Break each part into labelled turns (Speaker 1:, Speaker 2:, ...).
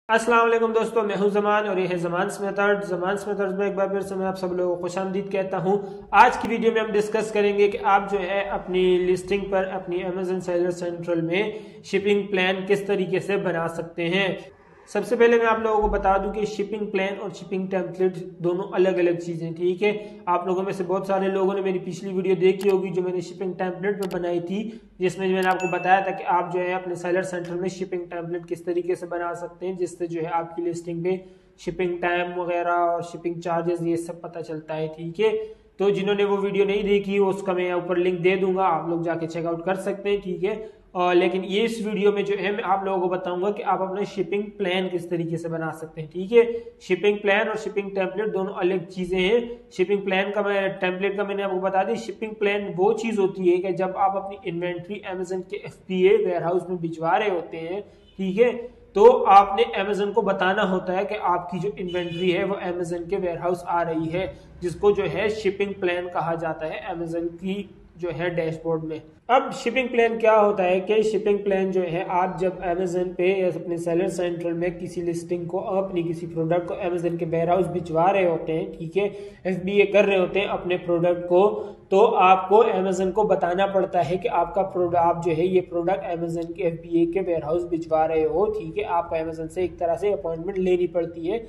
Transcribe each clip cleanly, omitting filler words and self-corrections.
Speaker 1: अस्सलाम वालेकुम दोस्तों, मैं हूं जमान और ये है जमान्स मेथड्स में एक बार फिर से मैं आप सब लोगों को खुशामदीद कहता हूं। आज की वीडियो में हम डिस्कस करेंगे कि आप जो है अपनी लिस्टिंग पर अपनी अमेजन सेलर सेंट्रल में शिपिंग प्लान किस तरीके से बना सकते हैं। सबसे पहले मैं आप लोगों को बता दूं कि शिपिंग प्लान और शिपिंग टेम्पलेट दोनों अलग अलग चीजें, ठीक है। आप लोगों में से बहुत सारे लोगों ने मेरी पिछली वीडियो देखी होगी जो मैंने शिपिंग टेम्पलेट पे बनाई थी, जिसमें मैंने आपको बताया था कि आप जो है अपने सेलर सेंटर में शिपिंग टेम्पलेट किस तरीके से बना सकते हैं, जिससे जो है आपकी लिस्टिंग पे शिपिंग टाइम वगैरह और शिपिंग चार्जेस ये सब पता चलता है, ठीक है। तो जिन्होंने वो वीडियो नहीं देखी उसका मैं ऊपर लिंक दे दूंगा, आप लोग जाके चेकआउट कर सकते हैं, ठीक है। लेकिन ये इस वीडियो में जो है मैं आप लोगों को बताऊंगा कि आप अपना शिपिंग प्लान किस तरीके से बना सकते हैं, ठीक है। शिपिंग प्लान और शिपिंग टेम्पलेट दोनों अलग चीजें हैं। शिपिंग प्लान का टेम्पलेट का मैंने आपको बता दी। शिपिंग प्लान वो चीज होती है कि जब आप अपनी इन्वेंट्री अमेजन के FBA वेयर हाउस में भिजवा रहे होते हैं, ठीक है, तो आपने अमेजन को बताना होता है कि आपकी जो इन्वेंट्री है वो अमेजन के वेयर हाउस आ रही है, जिसको जो है शिपिंग प्लान कहा जाता है अमेजन की जो है डैशबोर्ड में। अब शिपिंग प्लान क्या होता है कि शिपिंग प्लान जो है आप जब अमेजन पे या अपने सेलर सेंट्रल में किसी लिस्टिंग को अपनी किसी प्रोडक्ट को अमेजन के वेयर हाउस भिजवा रहे होते हैं, ठीक है, FBA कर रहे होते हैं अपने प्रोडक्ट को, तो आपको अमेजन को बताना पड़ता है कि आपका प्रोडक्ट आप जो है ये प्रोडक्ट अमेजन के FBA के वेयर हाउस भिजवा रहे हो, ठीक है। आपको अमेजन से एक तरह से अपॉइंटमेंट लेनी पड़ती है,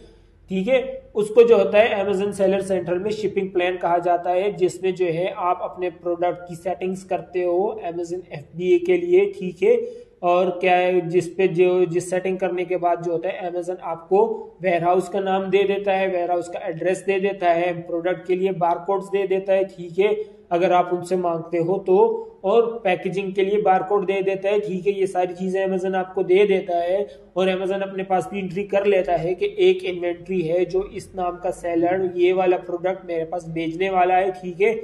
Speaker 1: ठीक है। उसको जो होता है अमेजन सेलर सेंटर में शिपिंग प्लान कहा जाता है, जिसमें जो है आप अपने प्रोडक्ट की सेटिंग्स करते हो अमेजन FBA के लिए, ठीक है। और क्या है जिस सेटिंग करने के बाद जो होता है अमेजन आपको वेयर हाउस का नाम दे देता है, वेयर हाउस का एड्रेस दे देता है, प्रोडक्ट के लिए बारकोड्स दे देता है, ठीक है, अगर आप उनसे मांगते हो तो, और पैकेजिंग के लिए बारकोड दे देता है, ठीक है। ये सारी चीजें अमेजन आपको दे देता है और अमेजन अपने पास भी एंट्री कर लेता है कि एक इन्वेंट्री है जो इस नाम का सेलर ये वाला प्रोडक्ट मेरे पास भेजने वाला है, ठीक है।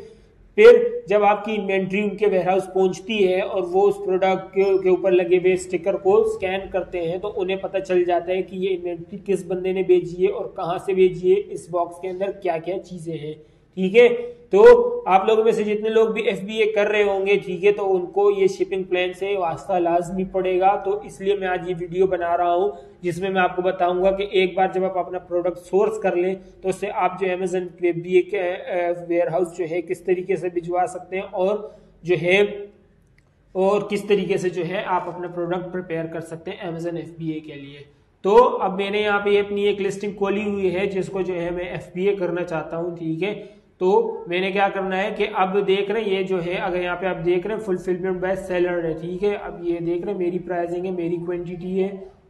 Speaker 1: फिर जब आपकी इन्वेंट्री उनके वेयरहाउस पहुंचती है और वो उस प्रोडक्ट के ऊपर लगे हुए स्टिकर को स्कैन करते हैं, तो उन्हें पता चल जाता है कि ये इन्वेंट्री किस बंदे ने भेजी है और कहां से भेजी है, इस बॉक्स के अंदर क्या क्या चीजें हैं, ठीक है। तो आप लोगों में से जितने लोग भी FBA कर रहे होंगे, ठीक है, तो उनको ये शिपिंग प्लान से वास्ता लाजमी पड़ेगा। तो इसलिए मैं आज ये वीडियो बना रहा हूं जिसमें मैं आपको बताऊंगा कि एक बार जब आप अपना प्रोडक्ट सोर्स कर लें तो उससे आप जो अमेजन FBA के वेयर हाउस जो है किस तरीके से भिजवा सकते हैं और जो है और किस तरीके से जो है आप अपना प्रोडक्ट प्रिपेयर कर सकते हैं अमेजन FBA के लिए। तो अब मैंने यहाँ पे अपनी एक लिस्टिंग खोली हुई है जिसको जो है मैं FBA करना चाहता हूँ, ठीक है। तो मैंने क्या करना है कि अब देख रहे हैं ये जो है, अगर यहाँ पे आप देख रहे हैं फुलफिलमेंट बाय सेलर है, ठीक है। अब ये देख रहे हैं मेरी प्राइसिंग है, मेरी क्वांटिटी है,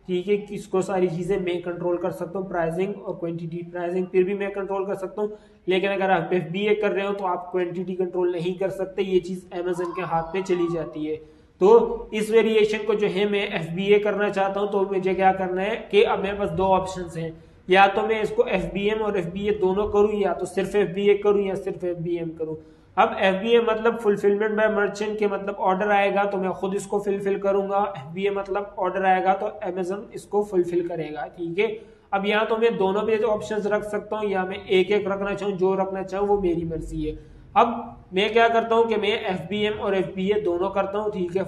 Speaker 1: ठीक है। इसको सारी चीजें मैं कंट्रोल कर सकता हूँ, प्राइसिंग और क्वांटिटी। प्राइसिंग फिर भी मैं कंट्रोल कर सकता हूँ, लेकिन अगर आप FBA कर रहे हो तो आप क्वांटिटी कंट्रोल नहीं कर सकते, ये चीज अमेजन के हाथ में चली जाती है। तो इस वेरिएशन को जो है मैं FBA करना चाहता हूँ, तो मुझे क्या करना है कि अब मेरे पास दो ऑप्शन हैं, या तो मैं इसको FBM और FBA दोनों करूं, या तो सिर्फ FBA करूं या सिर्फ FBM करूं। अब FBA मतलब फुलफिलमेंट बाय मर्चेंट के मतलब ऑर्डर आएगा तो मैं खुद इसको फुलफिल करूंगा, FBA मतलब ऑर्डर आएगा तो अमेजन इसको फुलफिल करेगा, ठीक है। अब यहाँ तो मैं दोनों पे ऑप्शन रख सकता हूँ या मैं एक एक रखना चाहूँ, जो रखना चाहूँ वो मेरी मर्जी है। अब मैं क्या करता हूँ कि मैं FBM और FBA दोनों करता हूँ, ठीक है।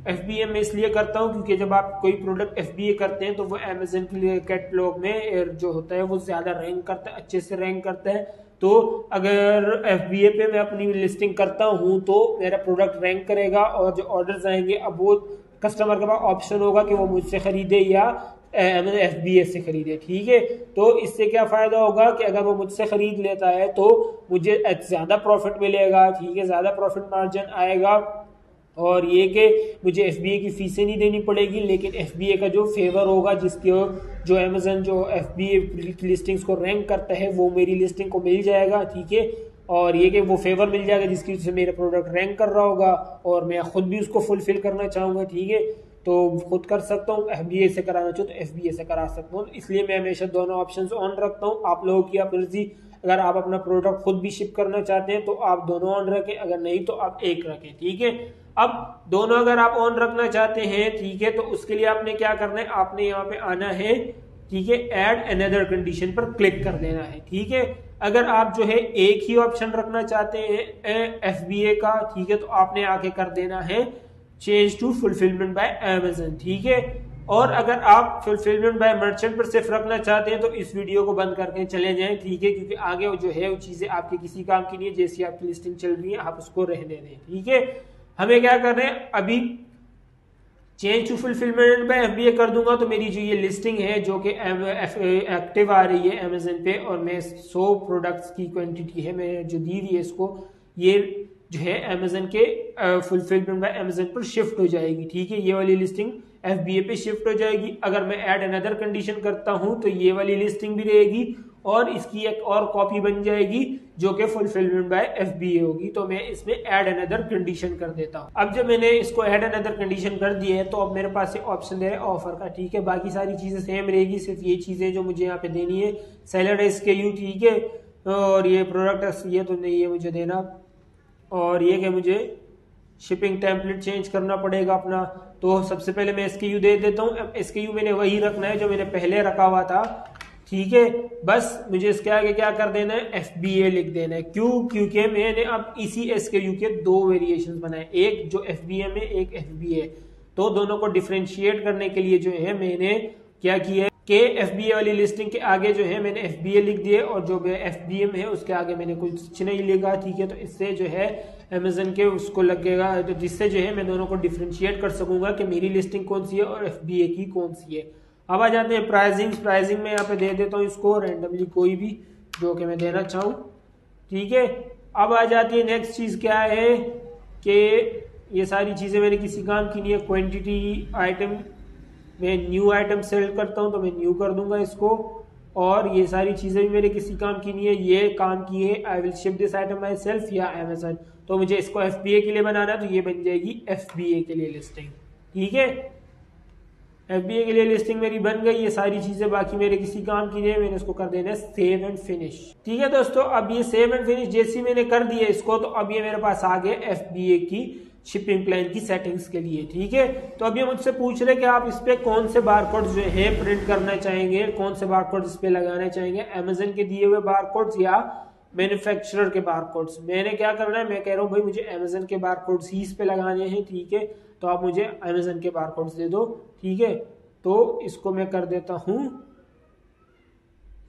Speaker 1: FBA में इसलिए करता हूँ क्योंकि जब आप कोई प्रोडक्ट FBA करते हैं तो वो अमेजन के कैटलॉग में जो होता है वो ज्यादा रैंक करता है, अच्छे से रैंक करता है। तो अगर FBA पे मैं अपनी लिस्टिंग करता हूँ तो मेरा प्रोडक्ट रैंक करेगा और जो ऑर्डर्स आएंगे अब वो कस्टमर के पास ऑप्शन होगा कि वो मुझसे खरीदे या FBA से खरीदे, ठीक है। तो इससे क्या फायदा होगा कि अगर वो मुझसे खरीद लेता है तो मुझे ज्यादा प्रॉफिट मिलेगा, ठीक है, ज्यादा प्रॉफिट मार्जिन आएगा। और ये कि मुझे FBA की फीसें नहीं देनी पड़ेगी, लेकिन FBA का जो फेवर होगा जिसके जो अमेजन जो FBA लिस्टिंग्स को रैंक करता है वो मेरी लिस्टिंग को मिल जाएगा, ठीक है। और ये कि वो फेवर मिल जाएगा जिसकी वजह से मेरा प्रोडक्ट रैंक कर रहा होगा और मैं खुद भी उसको फुलफिल करना चाहूंगा, ठीक है। तो खुद कर सकता हूँ, FBA से कराना चाहूँ तो FBA से करा सकता हूँ। इसलिए मैं हमेशा दोनों ऑप्शन ऑन रखता हूँ। आप लोगों की आप मर्जी, अगर आप अपना प्रोडक्ट खुद भी शिप करना चाहते हैं तो आप दोनों ऑन रखें, अगर नहीं तो आप एक रखें, ठीक है। अब दोनों अगर आप ऑन रखना चाहते हैं, ठीक है, तो उसके लिए आपने क्या करना है, आपने यहाँ पे आना है, ठीक है, ऐड अनदर कंडीशन पर क्लिक कर देना है, ठीक है। अगर आप जो है एक ही ऑप्शन रखना चाहते हैं FBA का, ठीक है, तो आपने आके कर देना है change to fulfilment by Amazon, ठीक है। और अगर आप फुलफिलमेंट बाय मर्चेंट पर सिर्फ रखना चाहते हैं तो इस वीडियो को बंद करके चले जाएं, ठीक है, क्योंकि आगे जो है वो चीजें आपके किसी काम की नहीं है। जैसी आपकी लिस्टिंग चल रही है आप उसको रहने दें, ठीक है। हमें क्या कर रहे हैं, अभी change to fulfilment by FBA कर दूंगा तो मेरी जो ये लिस्टिंग है जो कि एक्टिव आ रही है अमेजन पे, और मैं 100 प्रोडक्ट्स की क्वांटिटी है मैं जो दी हुई है इसको, ये जो है अमेजन के फुलफिलमेंट बाय अमेजन पर शिफ्ट हो जाएगी, ठीक है। ये वाली लिस्टिंग एफबीए पे शिफ्ट हो जाएगी। अगर मैं ऐड अनदर कंडीशन करता हूं तो ये वाली लिस्टिंग भी रहेगी और इसकी एक और कॉपी बन जाएगी जो कि फुलफिलमेंट बाय एफबीए होगी। तो मैं इसमें ऐड अनदर कंडीशन कर देता हूं। अब जब मैंने इसको ऐड अनदर कंडीशन कर दी है तो अब मेरे पास ऑप्शन दे रहा है ऑफर का, ठीक है। बाकी सारी चीजें सेम रहेगी, सिर्फ ये चीजें जो मुझे यहाँ पे देनी है, सेलर SKU, ठीक है, और ये प्रोडक्ट ये तो नहीं है मुझे देना, और ये कि मुझे शिपिंग टेम्पलेट चेंज करना पड़ेगा अपना। तो सबसे पहले मैं SKU दे देता हूँ। अब SKU मैंने वही रखना है जो मैंने पहले रखा हुआ था, ठीक है। बस मुझे इसके आगे क्या कर देना है, FBA लिख देना है। क्यों? क्योंकि मैंने अब इसी SKU के 2 वेरिएशन बनाए, एक जो FBA में, एक FBA। तो दोनों को डिफ्रेंशिएट करने के लिए जो है मैंने क्या किया है कि FBA वाली लिस्टिंग के आगे जो है मैंने FBA लिख दिया और जो FBA में है उसके आगे मैंने कुछ नहीं लिखा, ठीक है। तो इससे जो है अमेजन के उसको लगेगा, तो जिससे जो है मैं दोनों को डिफ्रेंशिएट कर सकूंगा कि मेरी लिस्टिंग कौन सी है और FBA की कौन सी है। अब आ जाते हैं प्राइसिंग में यहाँ पे दे देता हूँ इसको रैंडमली कोई भी जो कि मैं देना चाहूँ, ठीक है। अब आ जाती है नेक्स्ट चीज क्या है कि ये सारी चीजें मेरे किसी काम की नहीं है। क्वांटिटी आइटम, मैं न्यू आइटम सेलेक्ट करता हूँ तो मैं न्यू कर दूंगा इसको, और ये सारी चीजें भी मेरे किसी काम की नहीं है। ये काम की है I will ship this item my self या अमेजन, तो मुझे इसको FBA के लिए बनाना है तो ये बन जाएगी FBA के लिए लिस्टिंग, ठीक है। FBA के लिए लिस्टिंग मेरी बन गई। ये सारी चीजें बाकी मेरे किसी काम की नहीं है, मैंने इसको कर देना है सेव एंड फिनिश, ठीक है दोस्तों। अब ये सेव एंड फिनिश जैसी मैंने कर दिया इसको, तो अब ये मेरे पास आ गया FBA की शिपिंग प्लान की सेटिंग्स के लिए, ठीक है। तो अब ये मुझसे पूछ रहे कि आप इस पे कौन से बारकोड जो है प्रिंट करना चाहेंगे, कौन से बारकोड इस पे लगाने चाहेंगे, अमेजन के दिए हुए बारकोड्स या मैन्युफैक्चरर के बारकोड्स। मैंने क्या करना है, मैं कह रहा हूँ भाई मुझे अमेजन के बारकोड्स ही इस पे लगाने हैं, ठीक है। तो आप मुझे अमेजन के बारकोड्स दे दो, ठीक है। तो इसको मैं कर देता हूं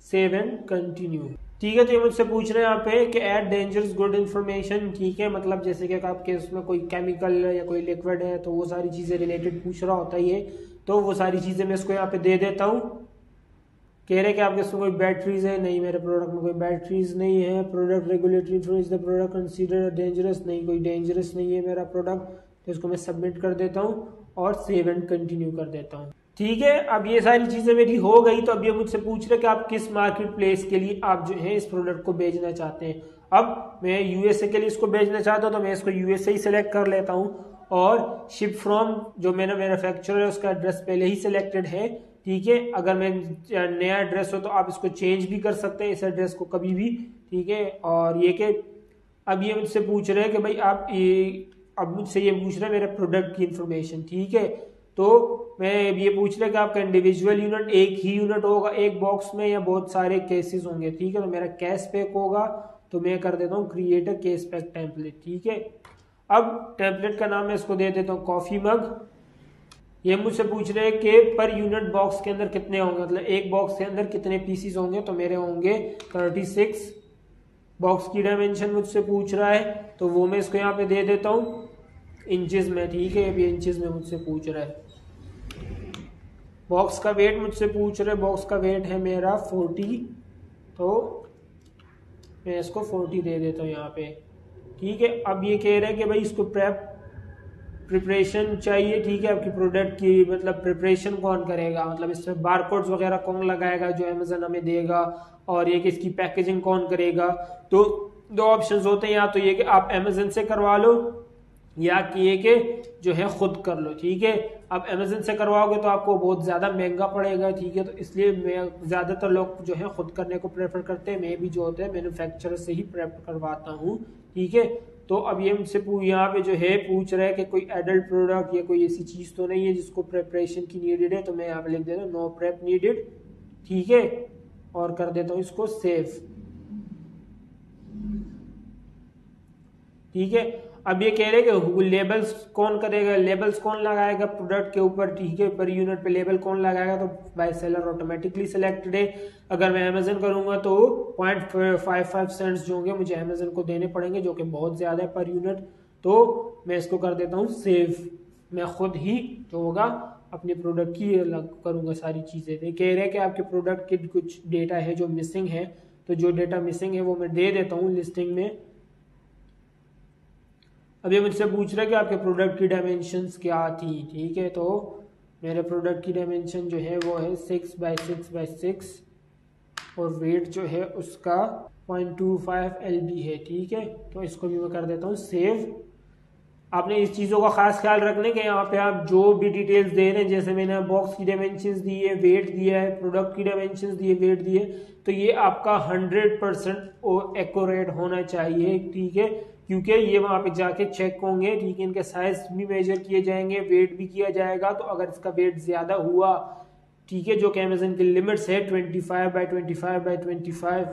Speaker 1: सेव एंड कंटिन्यू, ठीक है। तो ये मुझसे पूछ रहे हैं यहाँ पे कि ऐड डेंजरस गुड इन्फॉर्मेशन, ठीक है। मतलब जैसे कि आपके उसमें कोई केमिकल या कोई लिक्विड है तो वो सारी चीजें रिलेटेड पूछ रहा होता है ये, तो वो सारी चीजें मैं इसको यहाँ पे दे देता हूँ। कह रहे कि आपके इसमें कोई बैटरीज है, नहीं मेरे प्रोडक्ट में कोई बैटरीज नहीं है। Product regulatory is the product consider dangerous, नहीं कोई डेंजरस नहीं है मेरा प्रोडक्ट। तो इसको मैं सबमिट कर देता हूँ और सेव एंड कंटिन्यू कर देता हूँ, ठीक है। अब ये सारी चीजें मेरी हो गई। तो अब ये मुझसे पूछ रहे कि आप किस मार्केट प्लेस के लिए आप जो है इस प्रोडक्ट को बेचना चाहते हैं। अब मैं USA के लिए इसको बेचना चाहता हूँ तो मैं इसको USA ही सिलेक्ट कर लेता हूँ, और शिप फ्रॉम जो मेरा मैन्युफैक्चरर है उसका एड्रेस पहले ही सिलेक्टेड है, ठीक है। अगर मैं नया एड्रेस हो तो आप इसको चेंज भी कर सकते हैं इस एड्रेस को कभी भी, ठीक है। और ये कि अब ये मुझसे पूछ रहे हैं कि भाई आप अब मुझसे ये पूछ रहे हैं मेरे प्रोडक्ट की इंफॉर्मेशन, ठीक है। तो मैं ये पूछ रहा है कि आपका इंडिविजुअल यूनिट एक ही यूनिट होगा एक बॉक्स में या बहुत सारे केसेस होंगे, ठीक है। तो मेरा केस पैक होगा तो मैं कर देता हूँ create a case pack template, ठीक है। अब टेम्पलेट का नाम मैं इसको दे देता हूँ कॉफी मग। ये मुझसे पूछ रहे हैं कि पर यूनिट बॉक्स के अंदर कितने होंगे, मतलब एक बॉक्स के अंदर कितने पीसीस होंगे। तो मेरे होंगे 36। बॉक्स की डायमेंशन मुझसे पूछ रहा है तो वो मैं इसको यहाँ पे दे देता हूँ इंचेस में, ठीक है। अभी इंचेस में मुझसे पूछ रहा है। बॉक्स का वेट मुझसे पूछ रहे, बॉक्स का वेट है मेरा 40, तो मैं इसको 40 दे देता हूँ यहाँ पे, ठीक है। अब ये कह रहे हैं कि भाई इसको प्रिपरेशन चाहिए, ठीक है। आपकी प्रोडक्ट की मतलब प्रिपरेशन कौन करेगा, मतलब इसमें बारकोड्स वगैरह कौन लगाएगा जो अमेजन हमें देगा, और ये कि इसकी पैकेजिंग कौन करेगा। तो 2 ऑप्शंस होते हैं, या तो ये कि आप अमेजन से करवा लो या कि ये कि जो है खुद कर लो, ठीक है। अब अमेजन से करवाओगे तो आपको बहुत ज्यादा महंगा पड़ेगा, ठीक है। तो इसलिए मैं ज्यादातर लोग जो है खुद करने को प्रेफर करते हैं। मैं भी जो होता है मैन्युफैक्चरर से ही प्रेफर करवाता हूँ, ठीक है। तो अब ये मुझसे यहाँ पे जो है पूछ रहा है कि कोई एडल्ट प्रोडक्ट या कोई ऐसी चीज तो नहीं है जिसको प्रेपरेशन की नीडेड है। तो मैं यहाँ पे लिख देता हूँ नो प्रेप नीडेड, ठीक है, और कर देता हूँ इसको सेव, ठीक है। अब ये कह रहे हैं कि लेबल्स कौन करेगा, लेबल्स कौन लगाएगा प्रोडक्ट के ऊपर, ठीक है, पर यूनिट पे लेबल कौन लगाएगा, तो बाय सेलर ऑटोमेटिकली सिलेक्टेड है। अगर मैं अमेजन करूंगा तो 0.55 सेंट्स जो होंगे मुझे अमेजन को देने पड़ेंगे, जो कि बहुत ज्यादा है पर यूनिट। तो मैं इसको कर देता हूँ सेव। मैं खुद ही जो होगा अपने प्रोडक्ट की अलग करूंगा सारी चीजें। तो कह रहे हैं कि आपके प्रोडक्ट के कुछ डेटा है जो मिसिंग है, तो जो डेटा मिसिंग है वो मैं दे देता हूँ लिस्टिंग में। अब ये मुझसे पूछ रहा है कि आपके प्रोडक्ट की डायमेंशंस क्या थी, ठीक है। तो मेरे प्रोडक्ट की डायमेंशन जो है वो है 6x6x6 और वेट जो है उसका 0.25 LB है, ठीक है। तो इसको भी मैं कर देता हूँ सेव। आपने इस चीज़ों का खास ख्याल रखने के यहाँ पे आप जो भी डिटेल्स दे रहे हैं, जैसे मैंने बॉक्स की डायमेंशंस दी है, वेट दिया है, प्रोडक्ट की डायमेंशंस दी है, वेट दिए, तो ये आपका 100% एक्यूरेट होना चाहिए, ठीक है, क्योंकि ये वहाँ पे जाके चेक होंगे, ठीक है। इनके साइज भी मेजर किए जाएंगे, वेट भी किया जाएगा। तो अगर इसका वेट ज्यादा हुआ, ठीक है, जो कि अमेजन की लिमिट्स है 25x25x25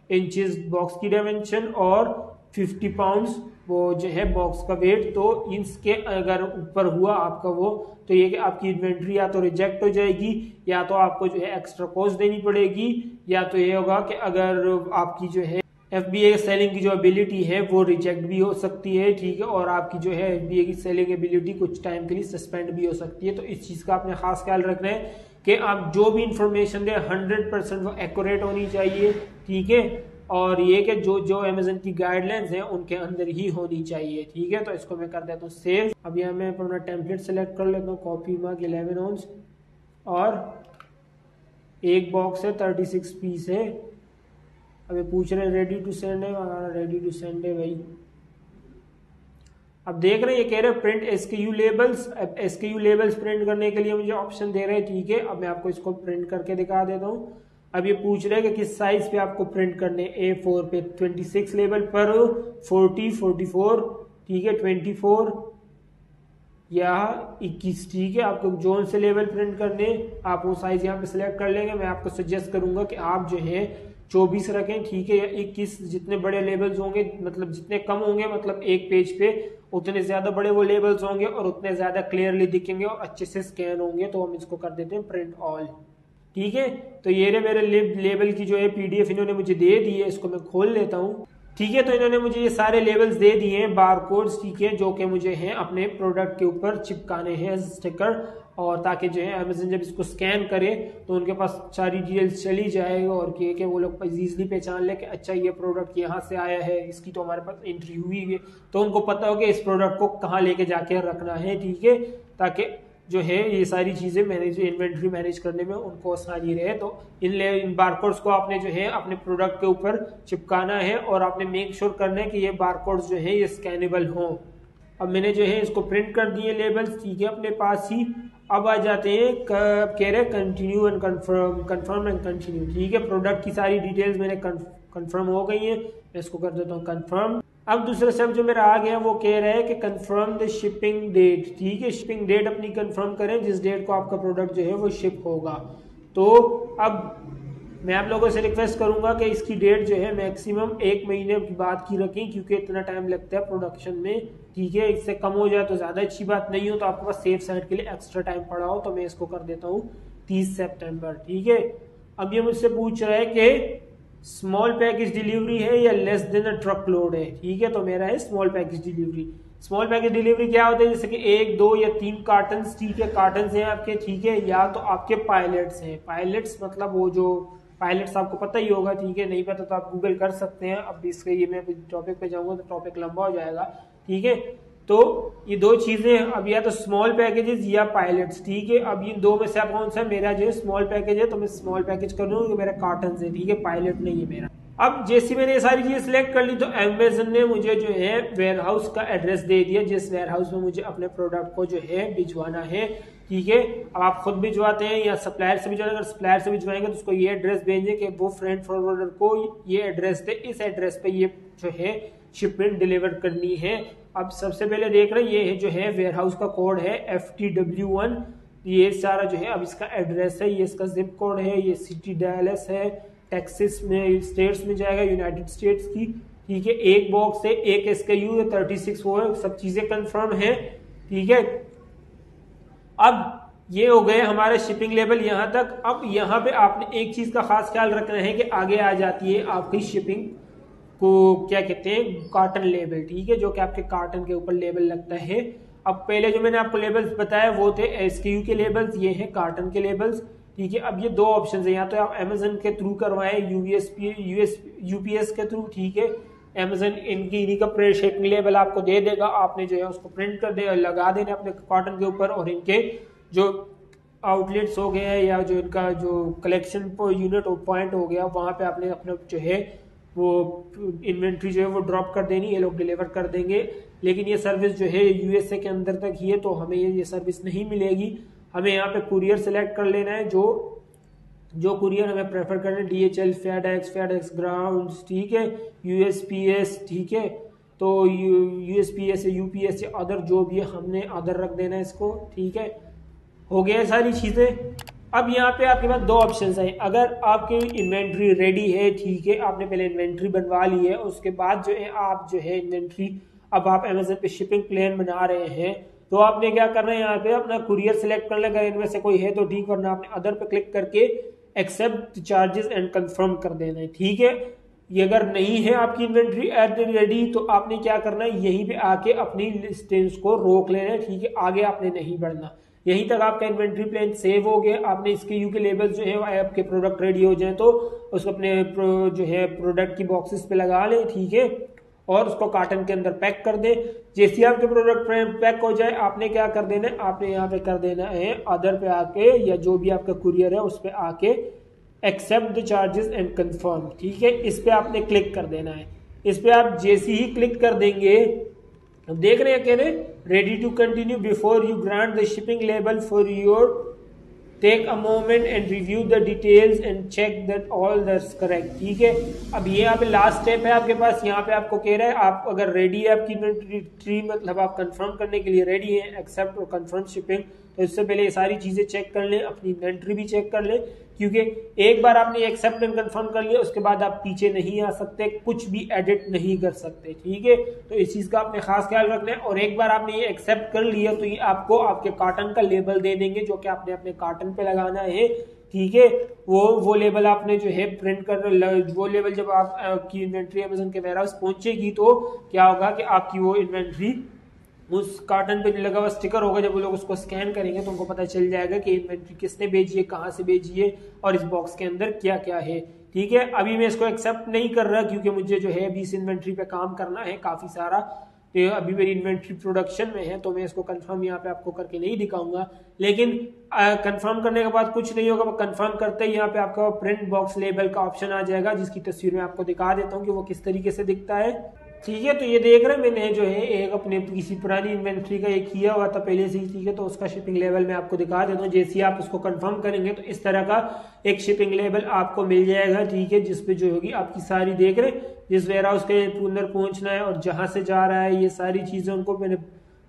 Speaker 1: इंचेस बॉक्स की डायमेंशन और 50 पाउंड्स वो जो है बॉक्स का वेट, तो इसके अगर ऊपर हुआ आपका वो, तो ये कि आपकी इन्वेंट्री या तो रिजेक्ट हो जाएगी, या तो आपको जो है एक्स्ट्रा कॉस्ट देनी पड़ेगी, या तो ये होगा कि अगर आपकी जो है FBA सेलिंग की जो एबिलिटी है वो रिजेक्ट भी हो सकती है, ठीक है, और आपकी जो है FBA की सेलिंग एबिलिटी कुछ टाइम के लिए सस्पेंड भी हो सकती है। तो इस चीज़ का आपने खास ख्याल रखना है कि आप जो भी इंफॉर्मेशन दें 100% वो एक्यूरेट होनी चाहिए, ठीक है, और ये कि जो अमेजन की गाइडलाइंस हैं उनके अंदर ही होनी चाहिए, ठीक है। तो इसको मैं कर देता हूँ सेव। अब यहाँ मैं अपना टेम्पलेट सेलेक्ट कर लेता हूँ, कॉपी मार्क 11 ऑन्स, और एक बॉक्स है 36 पीस है। अब ये पूछ रहे हैं रेडी टू सेंड है, हमारा रेडी टू सेंड है भाई। अब देख रहे हैं ये कह रहे हैं प्रिंट SKU लेबल्स। अब SKU लेबल्स प्रिंट करने के लिए मुझे ऑप्शन दे रहे हैं, ठीक है। अब मैं आपको इसको प्रिंट करके दिखा देता हूँ। अब ये पूछ रहे हैं कि किस साइज पे आपको प्रिंट करने, A4 पे 26 लेबल पर 40, 44, ठीक है, 24 या 21, ठीक है। आपको जोन से लेबल प्रिंट करने, आप वो साइज यहाँ पे सिलेक्ट कर लेंगे। मैं आपको सजेस्ट करूंगा कि आप जो है 24 रखें, ठीक है, या 21। जितने बड़े लेबल्स होंगे, मतलब जितने कम होंगे, मतलब एक पेज पे उतने ज्यादा बड़े वो लेबल्स होंगे और उतने ज्यादा क्लियरली दिखेंगे और अच्छे से स्कैन होंगे। तो हम इसको कर देते हैं प्रिंट ऑल, ठीक है। तो ये रहे मेरे लेबल की जो है PDF इन्होंने मुझे दे दी है। इसको मैं खोल लेता हूँ, ठीक है। तो इन्होंने मुझे ये सारे लेबल्स दे दिए हैं, बारकोड्स, ठीक है, जो कि मुझे हैं अपने प्रोडक्ट के ऊपर चिपकाने हैं स्टिकर, और ताकि जो है अमेजन जब इसको स्कैन करे तो उनके पास सारी डिटेल्स चली जाए और कि वो लोग इजीली पहचान ले कि अच्छा ये प्रोडक्ट यहाँ से आया है, इसकी तो हमारे पास एंट्री हुई है, तो उनको पता हो कि इस प्रोडक्ट को कहाँ लेके जाके रखना है, ठीक है, ताकि जो है ये सारी चीजें मैनेज, इन्वेंट्री मैनेज करने में उनको आसानी रहे। तो इन बारकोड्स को आपने जो है अपने प्रोडक्ट के ऊपर चिपकाना है और आपने मेक श्योर करना है कि ये बारकोड्स जो है ये स्कैनेबल हों। अब मैंने जो है इसको प्रिंट कर दिए लेबल्स, ठीक है, अपने पास ही। अब आ जाते हैं, कह रहे continue and confirm, confirm and continue, ठीक है। प्रोडक्ट की सारी डिटेल्स मैंने कंफर्म हो गई है, मैं इसको कर देता हूँ कंफर्म। अब दूसरा स्टेप जो मेरा आ गया वो कह रहा है कि कंफर्म द शिपिंग डेट, ठीक है, शिपिंग डेट अपनी कंफर्म करें जिस डेट को आपका प्रोडक्ट जो है वो शिप होगा। तो अब मैं आप लोगों से रिक्वेस्ट करूंगा कि इसकी डेट जो है मैक्सिमम 1 महीने की बाद की रखें, क्योंकि इतना टाइम लगता है प्रोडक्शन में, ठीक है। इससे कम हो जाए तो ज्यादा अच्छी बात नहीं हो, तो आपके पास सेफ साइड के लिए एक्स्ट्रा टाइम पड़ा हो। तो मैं इसको कर देता हूँ 30 सितंबर, ठीक है। अब ये मुझसे पूछ रहा है कि स्मॉल पैकेज डिलीवरी है या लेस देन अ ट्रक लोड है, ठीक है। तो मेरा है small package delivery. Small package delivery क्या होता है, जैसे कि 1, 2 या 3 कार्टन, ठीक है, कार्टन हैं आपके, ठीक है, या तो आपके पायलट्स हैं। पायलट्स मतलब वो जो पायलट्स आपको पता ही होगा, ठीक है, नहीं पता तो आप गूगल कर सकते हैं। अब इसके ये मैं टॉपिक पे जाऊंगा तो टॉपिक लंबा हो जाएगा, ठीक है। तो ये दो चीजें, अब या तो स्मॉल पैकेजेस या पायलट्स, ठीक है। अब इन दो में से आप कौन सा है, मेरा जो है स्मॉल पैकेज है तो मैं स्मॉल पैकेज कर लूंगा, मेरा कार्टन है, ठीक है, पायलट नहीं है मेरा। अब जैसे मैंने ये सारी चीजें सिलेक्ट कर ली तो अमेजन ने मुझे जो है वेयर हाउस का एड्रेस दे दिया, जिस वेयर हाउस में मुझे अपने प्रोडक्ट को जो है भिजवाना है, ठीक है। अब आप खुद भिजवाते हैं या सप्लायर से भिजवाएंगे, अगर सप्लायर से भिजवाएंगे तो उसको ये एड्रेस भेजें कि वो फ्रेंड फॉरवर्डर को ये एड्रेस दे, इस एड्रेस पे ये जो है शिपमेंट डिलीवर करनी है। अब सबसे पहले देख रहे हैं ये जो है वेयर हाउस का कोड है FTW1, ये सारा जो है अब इसका एड्रेस है, ये इसका जिप कोड है, ये सिटी डैलस है, टेक्सास में स्टेट्स में जाएगा, यूनाइटेड स्टेट्स की, ठीक है, एक बॉक्स है, एक SKU है, 36 वो है, सब चीजें कंफर्म है। ठीक है, अब ये हो गए हमारे शिपिंग लेवल यहां तक। अब यहां पे आपने एक चीज का खास ख्याल रखना है कि आगे आ जाती है आपकी शिपिंग को क्या कहते हैं, कार्टन लेबल। ठीक है, जो कि आपके कार्टन के ऊपर लेबल लगता है। अब पहले जो मैंने आपको लेबल्स बताया वो थे SKU के लेबल्स, ये हैं कार्टन के लेबल्स। ठीक है, अब ये दो ऑप्शन है, या तो आप अमेजन के थ्रू करवाएं UPS के थ्रू। ठीक है, अमेजन इन्हीं का शिपिंग लेबल आपको दे देगा, आपने जो है उसको प्रिंट कर दे लगा देना अपने कार्टन के ऊपर, और इनके जो आउटलेट्स हो गए या जो इनका जो कलेक्शन यूनिट पॉइंट हो गया, वहां पे आपने अपने जो है वो इन्वेंट्री जो है वो ड्रॉप कर देनी, ये लोग डिलीवर कर देंगे। लेकिन ये सर्विस जो है USA के अंदर तक ही है, तो हमें ये सर्विस नहीं मिलेगी। हमें यहाँ पे कुरियर सेलेक्ट कर लेना है, जो कुरियर हमें प्रेफर करना है, DHL, FedEx ग्राउंड, ठीक है, USPS। ठीक है, तो USPS या UPS या अदर जो भी है, हमने अदर रख देना है इसको। ठीक है, हो गया सारी चीजें। अब यहाँ पे आपके पास दो ऑप्शंस हैं। अगर आपकी इन्वेंट्री रेडी है, ठीक है, आपने पहले इन्वेंट्री बनवा ली है, उसके बाद जो है आप जो है इन्वेंट्री, अब आप अमेजन पे शिपिंग प्लान बना रहे हैं, तो आपने क्या करना है, यहाँ पे अपना कुरियर सेलेक्ट कर लेगा, इनमें से कोई है तो ठीक, वरना आपने अदर पे क्लिक करके एक्सेप्ट चार्जेस एंड कंफर्म कर देना है। ठीक है, ये अगर नहीं है आपकी इन्वेंट्री एट रेडी, तो आपने क्या करना है, यहीं पे आके अपनी लिस्टिंग्स को रोक लेना है। ठीक है, आगे आपने नहीं बढ़ना, यहीं तक आपका इन्वेंट्री प्लान सेव हो गया। आपने इसके यू के लेबल्स जो है आपके प्रोडक्ट रेडी हो जाए तो उसको अपने जो है प्रोडक्ट की बॉक्सेस पे लगा लें। ठीक है, और उसको कार्टन के अंदर पैक कर दे। जैसे आपके प्रोडक्ट पैक हो जाए, आपने क्या कर देना है, आपने यहाँ पे कर देना है अदर पे आके, या जो भी आपका कुरियर है उस पे आके accept the charges and confirm. ठीक है, इस पे आपने क्लिक कर देना है। इस पे आप जैसे ही क्लिक कर देंगे, अब देख रहे हैं कह रहे ready to continue before you grant the shipping label for your, take a moment and review the details and check that all that's correct. ठीक है, अब ये यहाँ पे लास्ट स्टेप है आपके पास। यहाँ पे आपको कह रहा है, आप अगर रेडी है आपकी इन्वेंट्री, मतलब आप कंफर्म करने के लिए रेडी है, एक्सेप्ट और कंफर्म शिपिंग, तो इससे पहले ये सारी चीजें चेक कर लें, अपनी इन्वेंट्री भी चेक कर लें, क्योंकि एक बार आपने एक्सेप्ट एंड कंफर्म कर लिया, उसके बाद आप पीछे नहीं आ सकते, कुछ भी एडिट नहीं कर सकते। ठीक है, तो इस चीज का आपने खास ख्याल रखना है। और एक बार आपने ये एक्सेप्ट कर लिया, तो ये आपको आपके कार्टन का लेबल दे देंगे, जो कि आपने अपने कार्टन पे लगाना है। ठीक है, वो लेबल आपने जो है प्रिंट कर, वो लेबल जब आपकी इन्वेंट्री अमेज़न के वेयरहाउस पहुंचेगी, तो क्या होगा कि आपकी वो इन्वेंट्री उस कार्टन पे लगा हुआ स्टिकर होगा, जब वो लोग उसको स्कैन करेंगे तो उनको पता चल जाएगा कि इन्वेंट्री किसने भेजी है, कहाँ से भेजी है, और इस बॉक्स के अंदर क्या क्या है। ठीक है, अभी मैं इसको एक्सेप्ट नहीं कर रहा, क्योंकि मुझे जो है अभी इस इन्वेंट्री पे काम करना है काफी सारा, तो अभी मेरी इन्वेंट्री प्रोडक्शन में है, तो मैं इसको कंफर्म यहाँ पे आपको करके नहीं दिखाऊंगा। लेकिन कंफर्म करने के बाद कुछ नहीं होगा, कंफर्म करते ही यहाँ पे आपका प्रिंट बॉक्स लेबल का ऑप्शन आ जाएगा, जिसकी तस्वीर मैं आपको दिखा देता हूँ कि वो किस तरीके से दिखता है। ठीक है, तो ये देख रहे हैं, मैंने जो है एक अपने किसी पुरानी इन्वेंट्री का एक किया हुआ था पहले से ही। ठीक है, तो उसका शिपिंग लेवल मैं आपको दिखा देता हूँ। जैसे ही आप उसको कंफर्म करेंगे, तो इस तरह का एक शिपिंग लेवल आपको मिल जाएगा। ठीक है, जिसपे जो होगी आपकी सारी, देख रहे जिस वेयरहाउस के अंदर पहुंचना है और जहां से जा रहा है, ये सारी चीजें उनको मैंने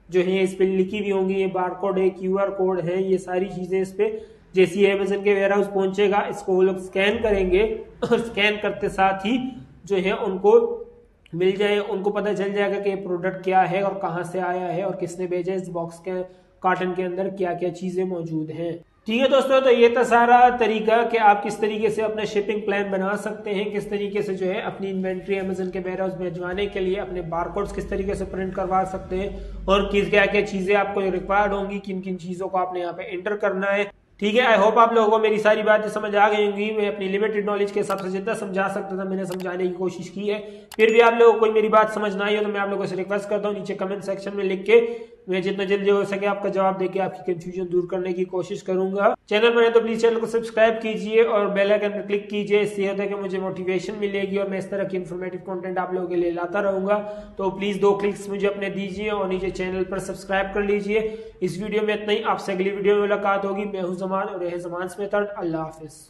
Speaker 1: जो है इस पे लिखी भी होंगी। ये बारकोड है, QR कोड है, ये सारी चीजें इस पे। जैसे ही अमेज़न के वेयरहाउस पहुंचेगा, इसको वो लोग स्कैन करेंगे, और स्कैन करते साथ ही जो है उनको मिल जाए, उनको पता चल जाएगा कि ये प्रोडक्ट क्या है और कहां से आया है और किसने भेजा, इस बॉक्स के कार्टन के अंदर क्या क्या चीजें मौजूद हैं। ठीक है दोस्तों, तो ये था सारा तरीका कि आप किस तरीके से अपना शिपिंग प्लान बना सकते हैं, किस तरीके से जो है अपनी इन्वेंट्री अमेज़न के वेयरहाउस भिजवाने के लिए अपने बारकोड्स किस तरीके से प्रिंट करवा सकते हैं, और किस क्या क्या चीजें आपको रिक्वायर्ड होंगी, किन किन चीजों को आपने यहाँ पे एंटर करना है। ठीक है, आई होप आप लोगों को मेरी सारी बातें समझ आ गई होंगी। मैं अपनी लिमिटेड नॉलेज के हिसाब से जितना समझा सकता था मैंने समझाने की कोशिश की है। फिर भी आप लोगों को कोई मेरी बात समझ ना आई हो, तो मैं आप लोगों से रिक्वेस्ट करता हूँ, नीचे कमेंट सेक्शन में लिख के मैं जितना जल्दी हो सके आपका जवाब देके आपकी कंफ्यूजन दूर करने की कोशिश करूंगा। चैनल पर है तो प्लीज चैनल को सब्सक्राइब कीजिए और बेल आइकन पर क्लिक कीजिए। इससे होता है कि मुझे मोटिवेशन मिलेगी और मैं इस तरह की इन्फॉर्मेटिव कंटेंट आप लोगों के लिए लाता रहूंगा। तो प्लीज 2 क्लिक्स मुझे अपने दीजिए और नीचे चैनल पर सब्सक्राइब कर लीजिए। इस वीडियो में इतना ही, आपसे अगली वीडियो में मुलाकात होगी। मैं हूं ज़मान और यह ज़मान्स मेथड। अल्लाह हाफिज।